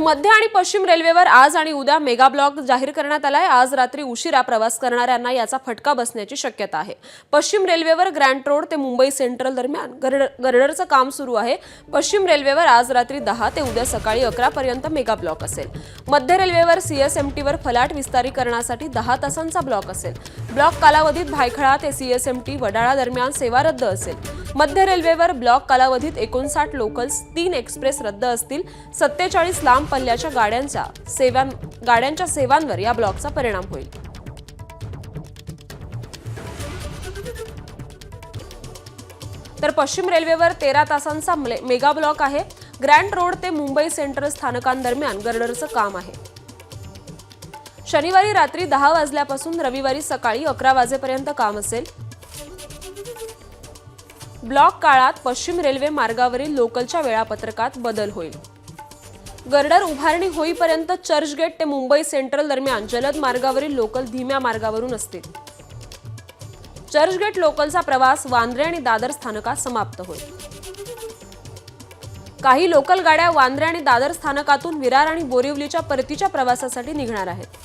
मध्य आणि पश्चिम रेल्वेवर आज आणि उद्या मेगा ब्लॉक जाहीर करण्यात आलाय। आज रात्री उशिरा प्रवास करणाऱ्यांना याचा फटका बसण्याची शक्यता आहे। पश्चिम रेल्वेवर ग्रँट रोड ते मुंबई सेंट्रल दरम्यान गर्डरचं काम सुरू आहे। पश्चिम रेल्वेवर आज रात्री 10 ते उद्या सकाळी 11 पर्यंत मेगा ब्लॉक असेल। मध्य रेल्वेवर सीएसएमटीवर फलाट विस्तारीकरणासाठी 10 तासांचा ब्लॉक असेल। ब्लॉक कालावधीत भायखळा ते सीएसएमटी वडाळा दरम्यान सेवा रद्द असेल। मध्य रेल्वेवर ब्लॉक कालावधीत 59 लोकल्स, 3 एक्सप्रेस रद्द असतील। 47 लांब पल्ल्याच्या गाड्यांच्या सेवांवर या ब्लॉकचा परिणाम होईल। तर पश्चिम रेल्वेवर 13 तासांचा मेगा ब्लॉक आहे। ग्रँट रोड ते मुंबई सेंट्रल स्थानकांदरम्यान गर्डरचं काम आहे। शनिवारी रात्री 10 वाजल्यापासून रविवारी सकाळी 11 वाजेपर्यंत काम असेल। ब्लॉक काळात पश्चिम रेल्वे मार्गावरील लोकलच्या वेळापत्रकात बदल होईल। गर्डर उभारणी होईपर्यंत चर्चगेट ते मुंबई सेंट्रल दरम्यान जलद मार्गावरील लोकल धीम्या मार्गावरून असतील। चर्चगेट लोकलचा प्रवास वांद्रे आणि दादर स्थानकात समाप्त होईल। काही लोकल गाड्या वांद्रे आणि दादर स्थानकातून विरार आणि बोरिवलीच्या परतीच्या प्रवासासाठी निघणार आहेत।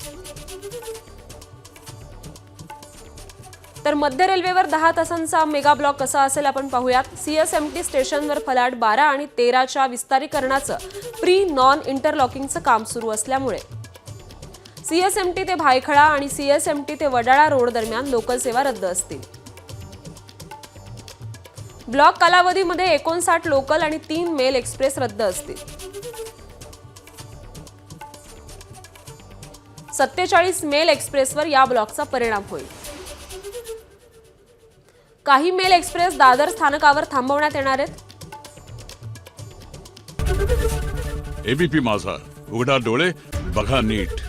तर मध्य रेल्वेवर 10 तासांचा मेगा ब्लॉक कसा असेल आपण पाहूयात। सीएसएमटी स्टेशनवर फलाट 12 आणि 13च्या विस्तारीकरणाचं प्री नॉन इंटरलॉकिंगचं काम सुरू असल्यामुळे सीएसएमटी ते भायखळा आणि सीएसएमटी ते वडाळा रोड दरम्यान लोकल सेवा रद्द असतील। ब्लॉक कालावधीमध्ये 59 लोकल आणि 3 मेल एक्सप्रेस रद्द असतील। 47 मेल एक्सप्रेसवर या ब्लॉकचा परिणाम होईल। काही मेल एक्सप्रेस दादर स्थानकावर थांबवण्यात येणार आहेत। एबीपी माझा, उघडा डोळे बघा नीट।